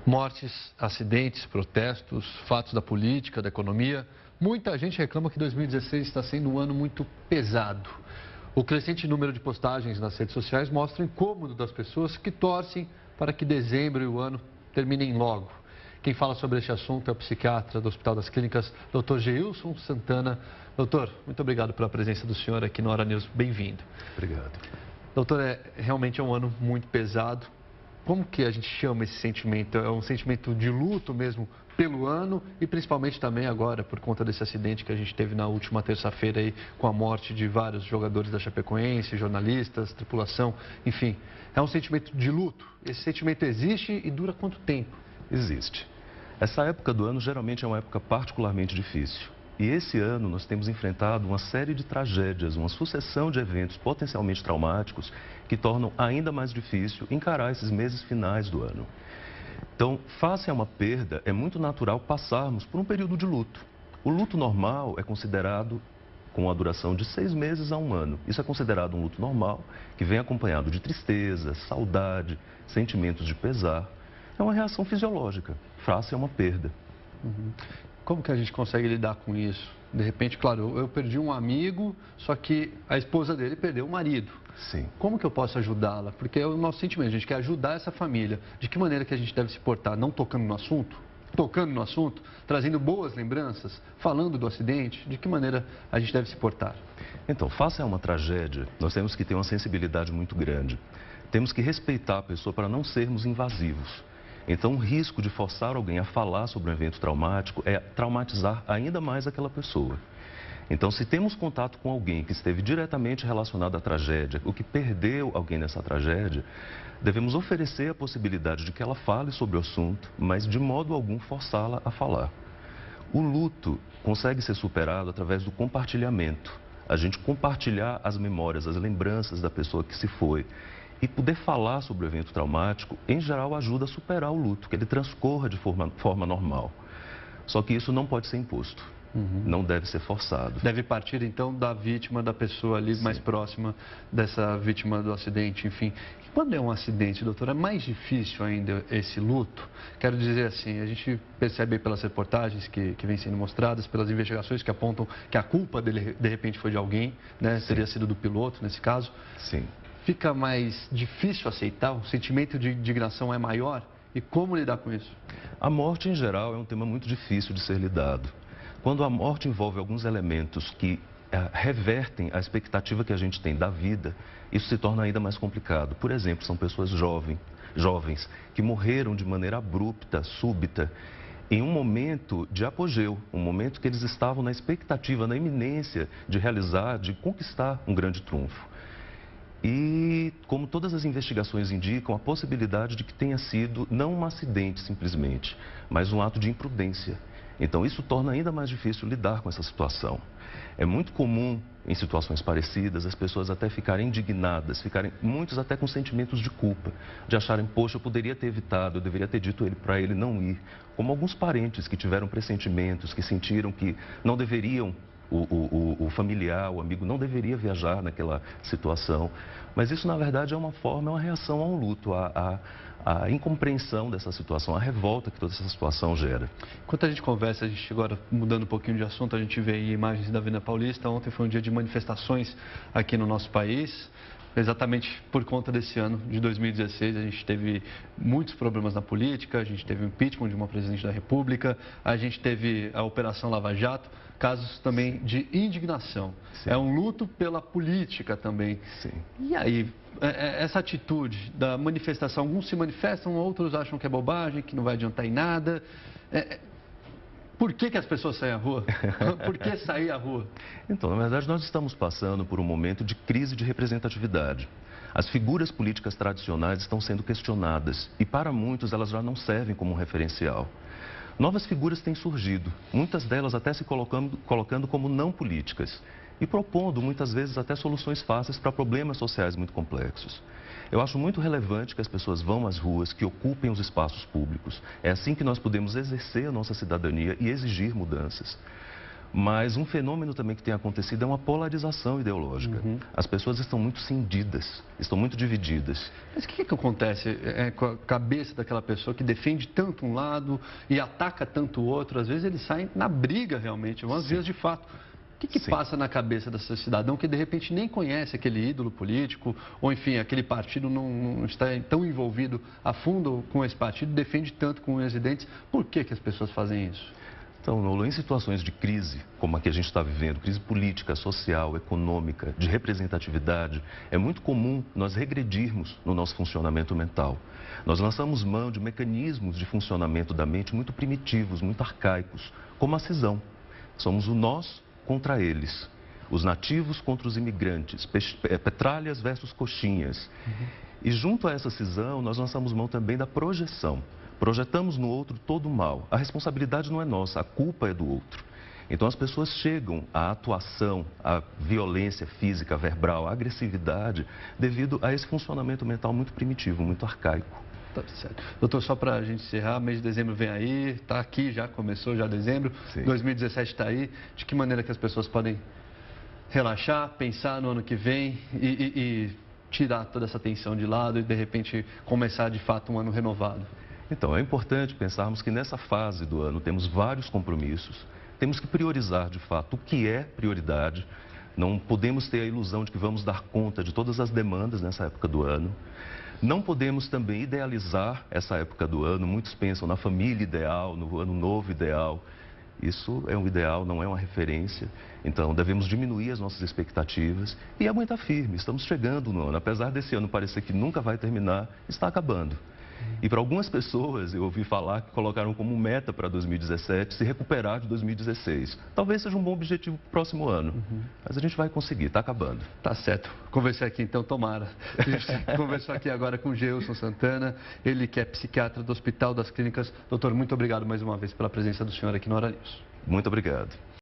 Mortes, acidentes, protestos, fatos da política, da economia. Muita gente reclama que 2016 está sendo um ano muito pesado. O crescente número de postagens nas redes sociais mostra o incômodo das pessoas que torcem para que dezembro e o ano terminem logo. Quem fala sobre este assunto é o psiquiatra do Hospital das Clínicas, Dr. Geilson Santana. Doutor, muito obrigado pela presença do senhor aqui no Hora News. Bem-vindo. Obrigado. Doutor, realmente é um ano muito pesado. Como que a gente chama esse sentimento? É um sentimento de luto mesmo pelo ano e principalmente também agora por conta desse acidente que a gente teve na última terça-feira aí com a morte de vários jogadores da Chapecoense, jornalistas, tripulação, enfim. É um sentimento de luto. Esse sentimento existe e dura quanto tempo? Existe. Essa época do ano geralmente é uma época particularmente difícil. E esse ano nós temos enfrentado uma série de tragédias, uma sucessão de eventos potencialmente traumáticos que tornam ainda mais difícil encarar esses meses finais do ano. Então, face a uma perda, é muito natural passarmos por um período de luto. O luto normal é considerado com a duração de 6 meses a 1 ano. Isso é considerado um luto normal, que vem acompanhado de tristeza, saudade, sentimentos de pesar. É uma reação fisiológica, face a uma perda. Como que a gente consegue lidar com isso? De repente, claro, eu perdi um amigo, só que a esposa dele perdeu o marido. Sim. Como que eu posso ajudá-la? Porque é o nosso sentimento, a gente quer ajudar essa família. De que maneira que a gente deve se portar? Não tocando no assunto? Tocando no assunto? Trazendo boas lembranças? Falando do acidente? De que maneira a gente deve se portar? Então, face a uma tragédia, nós temos que ter uma sensibilidade muito grande. Temos que respeitar a pessoa para não sermos invasivos. Então, o risco de forçar alguém a falar sobre um evento traumático é traumatizar ainda mais aquela pessoa. Então, se temos contato com alguém que esteve diretamente relacionado à tragédia, ou que perdeu alguém nessa tragédia, devemos oferecer a possibilidade de que ela fale sobre o assunto, mas de modo algum forçá-la a falar. O luto consegue ser superado através do compartilhamento. A gente compartilhar as memórias, as lembranças da pessoa que se foi. E poder falar sobre o evento traumático, em geral, ajuda a superar o luto, que ele transcorra de forma normal. Só que isso não pode ser imposto, não deve ser forçado. Deve partir, então, da vítima, da pessoa ali mais próxima dessa vítima do acidente, enfim. E quando é um acidente, doutor, é mais difícil ainda esse luto? Quero dizer assim, a gente percebe pelas reportagens que vêm sendo mostradas, pelas investigações que apontam que a culpa dele, de repente, foi de alguém, né? Teria sido do piloto, nesse caso. Sim. Fica mais difícil aceitar? O sentimento de indignação é maior? E como lidar com isso? A morte, em geral, é um tema muito difícil de ser lidado. Quando a morte envolve alguns elementos que revertem a expectativa que a gente tem da vida, isso se torna ainda mais complicado. Por exemplo, são pessoas jovens que morreram de maneira abrupta, súbita, em um momento de apogeu, um momento que eles estavam na expectativa, na iminência de realizar, de conquistar um grande trunfo. E, como todas as investigações indicam, a possibilidade de que tenha sido não um acidente simplesmente, mas um ato de imprudência. Então, isso torna ainda mais difícil lidar com essa situação. É muito comum, em situações parecidas, as pessoas até ficarem indignadas, muitos até com sentimentos de culpa, de acharem, poxa, eu poderia ter evitado, eu deveria ter dito para ele não ir. Como alguns parentes que tiveram pressentimentos, que sentiram que não deveriam, o familiar, o amigo não deveria viajar naquela situação. Mas isso, na verdade, é uma reação a um luto, a incompreensão dessa situação, a revolta que toda essa situação gera. Enquanto a gente conversa, a gente agora mudando um pouquinho de assunto, a gente vê aí imagens da Avenida Paulista. Ontem foi um dia de manifestações aqui no nosso país. Exatamente por conta desse ano de 2016, a gente teve muitos problemas na política, a gente teve o impeachment de uma presidente da República, a gente teve a Operação Lava Jato, casos também de indignação. Sim. É um luto pela política também. Sim. E aí, essa atitude da manifestação, alguns se manifestam, outros acham que é bobagem, que não vai adiantar em nada. Por que as pessoas saem à rua? Por que sair à rua? Então, na verdade, nós estamos passando por um momento de crise de representatividade. As figuras políticas tradicionais estão sendo questionadas e, para muitos, elas já não servem como um referencial. Novas figuras têm surgido, muitas delas até se colocando como não políticas e propondo, muitas vezes, até soluções fáceis para problemas sociais muito complexos. Eu acho muito relevante que as pessoas vão às ruas, que ocupem os espaços públicos. É assim que nós podemos exercer a nossa cidadania e exigir mudanças. Mas um fenômeno também que tem acontecido é uma polarização ideológica. As pessoas estão muito cindidas, estão muito divididas. Mas o que acontece com a cabeça daquela pessoa que defende tanto um lado e ataca tanto o outro? Às vezes eles saem na briga realmente, vão às vezes de fato. O que passa na cabeça desse cidadão que de repente nem conhece aquele ídolo político ou enfim, aquele partido não está tão envolvido a fundo com esse partido, defende tanto com os residentes? Por que as pessoas fazem isso? Então, Nolo, em situações de crise, como a que a gente está vivendo, crise política, social, econômica, de representatividade, é muito comum nós regredirmos no nosso funcionamento mental. Nós lançamos mão de mecanismos de funcionamento da mente muito primitivos, muito arcaicos, como a cisão. Somos o nós contra eles, os nativos contra os imigrantes, petralhas versus coxinhas. E junto a essa cisão, nós lançamos mão também da projeção. Projetamos no outro todo o mal. A responsabilidade não é nossa, a culpa é do outro. Então as pessoas chegam à atuação, à violência física, verbal, à agressividade, devido a esse funcionamento mental muito primitivo, muito arcaico. Tá certo. Doutor, só para a gente encerrar, mês de dezembro vem aí, está aqui, já começou, já dezembro, Sim. 2017 está aí. De que maneira que as pessoas podem relaxar, pensar no ano que vem e tirar toda essa tensão de lado e de repente começar de fato um ano renovado? Então, é importante pensarmos que nessa fase do ano temos vários compromissos, temos que priorizar de fato o que é prioridade, não podemos ter a ilusão de que vamos dar conta de todas as demandas nessa época do ano, não podemos também idealizar essa época do ano, muitos pensam na família ideal, no ano novo ideal, isso é um ideal, não é uma referência, então devemos diminuir as nossas expectativas e aguentar firme, estamos chegando no ano, apesar desse ano parecer que nunca vai terminar, está acabando. E para algumas pessoas, eu ouvi falar que colocaram como meta para 2017 se recuperar de 2016. Talvez seja um bom objetivo para o próximo ano, mas a gente vai conseguir, está acabando. Tá certo. Conversei aqui então, tomara. A gente conversou aqui agora com o Geilson Santana, ele que é psiquiatra do Hospital das Clínicas. Doutor, muito obrigado mais uma vez pela presença do senhor aqui no Hora News. Muito obrigado.